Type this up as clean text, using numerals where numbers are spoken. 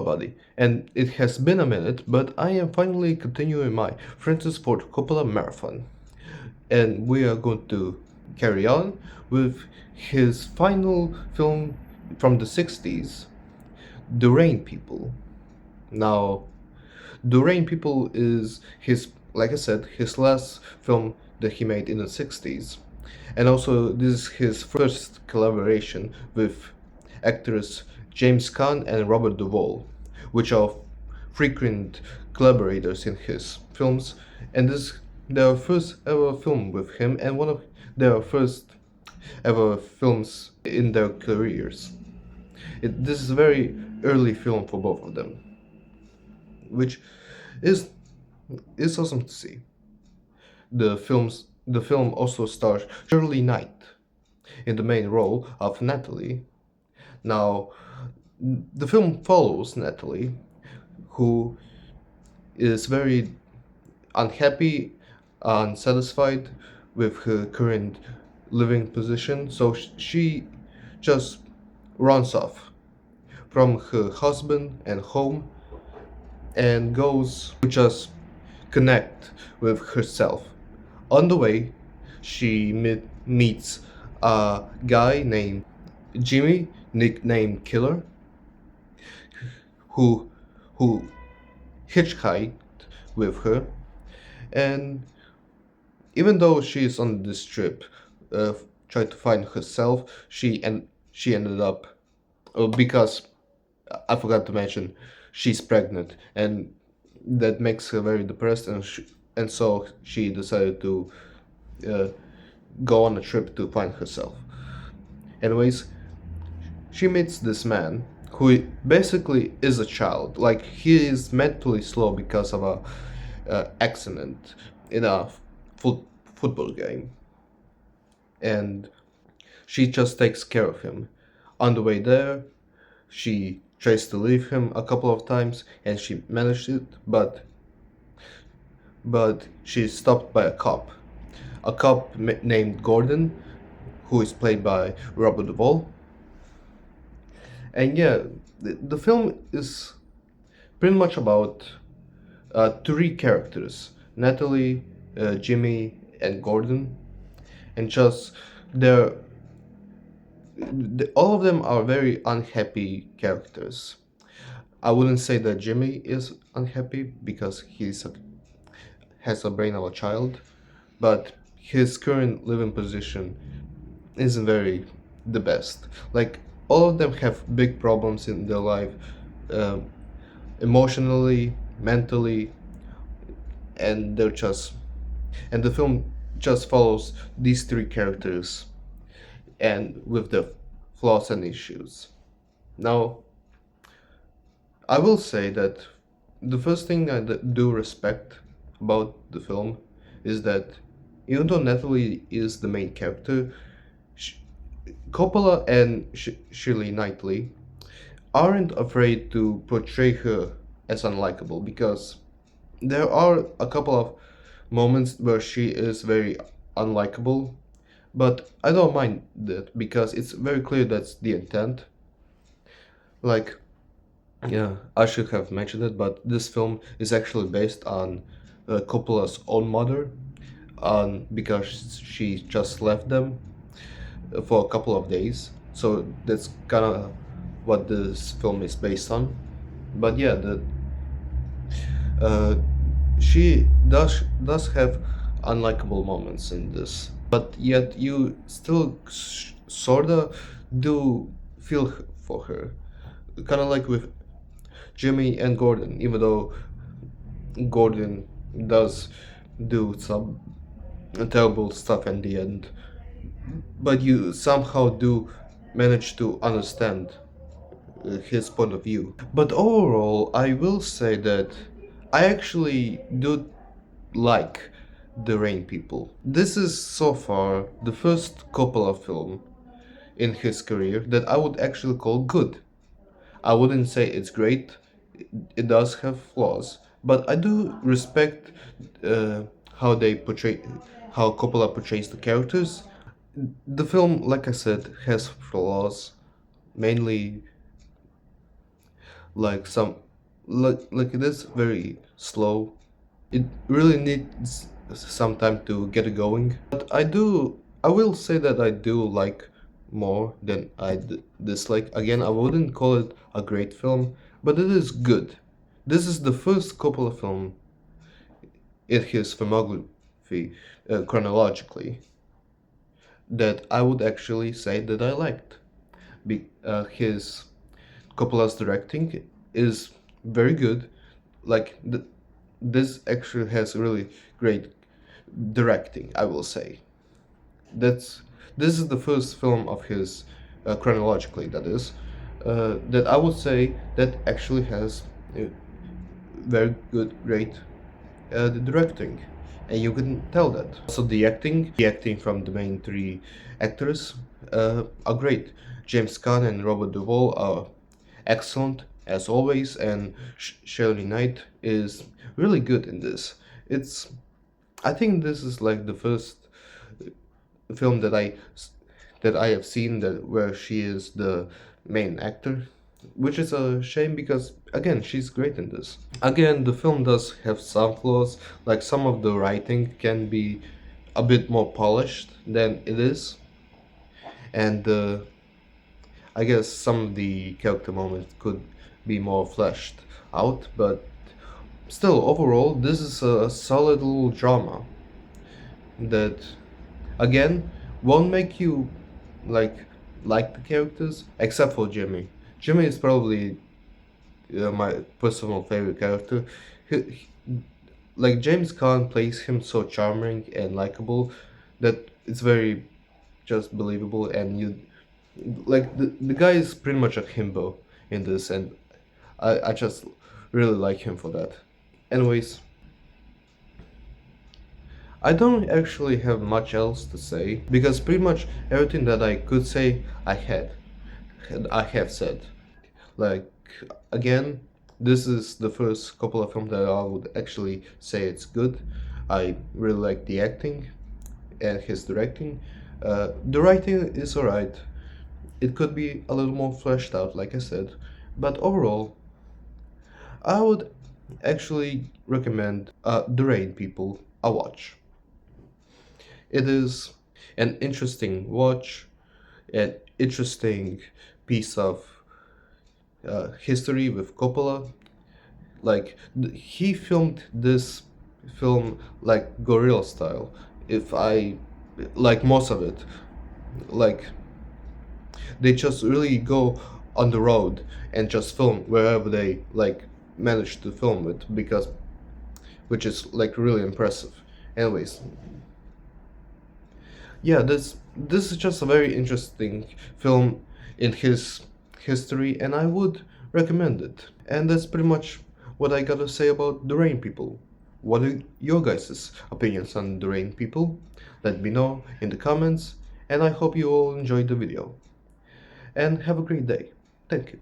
buddy, and it has been a minute, but I am finally continuing my Francis Ford Coppola Marathon, and we are going to carry on with his final film from the 60s, The Rain People. Now, The Rain People is like I said, his last film that he made in the 60s. And also, this is his first collaboration with actors James Caan and Robert Duvall, which are frequent collaborators in his films. And this is their first ever film with him, and one of their first ever films in their careers. This is a very early film for both of them, which is awesome to see. The film also stars Shirley Knight in the main role of Natalie. Now, the film follows Natalie, who is very unhappy, unsatisfied with her current living position, so she just runs off from her husband and home and goes to just connect with herself. On the way, she meets a guy named Jimmy, nicknamed Killer, who who hitchhiked with her, and even though she's on this trip, uh, trying to find herself, she ended up because I forgot to mention she's pregnant, and that makes her very depressed, and so she decided to uh, go on a trip to find herself. Anyways, she meets this man who basically is a child. Like, he is mentally slow because of a accident in a football game, and she just takes care of him. On the way there, she tries to leave him a couple of times, and she managed it, but she's stopped by a cop named Gordon, who is played by Robert Duvall. And yeah, the film is pretty much about three characters: Natalie, Jimmy, and Gordon, and just they're all of them are very unhappy characters. I wouldn't say that Jimmy is unhappy because has a brain of a child, but his current living position isn't very the best. Like, all of them have big problems in their life, um, emotionally, mentally, and and the film just follows these three characters and with their flaws and issues. Now, I will say that the first thing I do respect about the film is that even though Natalie is the main character, Sh- Coppola and Shirley Knightley aren't afraid to portray her as unlikable, because there are a couple of moments where she is very unlikable, but I don't mind that because it's very clear that's the intent. Like, yeah, I should have mentioned it, but this film is actually based on Coppola's own mother, because she just left them for a couple of days. So that's kind of what this film is based on. But yeah, uh, she does have unlikable moments in this, but yet you still sorta do feel for her, kind of like with Jimmy and Gordon, even though Gordon does do some terrible stuff in the end, but you somehow do manage to understand his point of view. But overall, I will say that I actually do like The Rain People. This is so far the first Coppola film in his career that I would actually call good. I wouldn't say it's great, it does have flaws, but I do respect uh, how they portray, how Coppola portrays the characters. The film, like I said, has flaws, mainly like some like it is very slow. It really needs some time to get it going. But I will say that I do like more than dislike. Again, I wouldn't call it a great film, but it is good. This is the first Coppola film in his filmography, chronologically, that I would actually say that I liked. His Coppola's directing is very good. Like this actually has really great directing, I will say. That's this is the first film of his, chronologically, that is, that I would say that actually has very good, great, the directing, and you can tell that. Also, the acting from the main three actors, are great. James Caan and Robert Duvall are excellent as always, and Shirley Knight is really good in this. It's I think this is like the first film that I have seen that where she is the main actor, which is a shame because again she's great in this. Again, the film does have some flaws, like some of the writing can be a bit more polished than it is, and I guess some of the character moments could be more fleshed out, but still, overall, this is a solid little drama that, again, won't make you like like the characters, except for Jimmy. Jimmy is probably, my personal favorite character. Like James Caan plays him so charming and likable that it's very just believable, and you like the guy is pretty much a himbo in this, and I just really like him for that. Anyways, I don't actually have much else to say because pretty much everything that I could say I have said. Like, again, this is the first couple of films that I would actually say it's good. I really like the acting and his directing. The writing is alright. It could be a little more fleshed out, like I said, but overall, I would actually recommend, The Rain People a watch. It is an interesting watch, an interesting piece of, history with Coppola. Like he filmed this film like guerrilla style. If I like most of it, like they just really go on the road and just film wherever they like manage to film it, because which is like really impressive. Anyways, yeah, this is just a very interesting film in his history, and I would recommend it. And that's pretty much what I gotta say about The Rain People. What are your guys' opinions on The Rain People? Let me know in the comments, and I hope you all enjoyed the video. And have a great day. Thank you.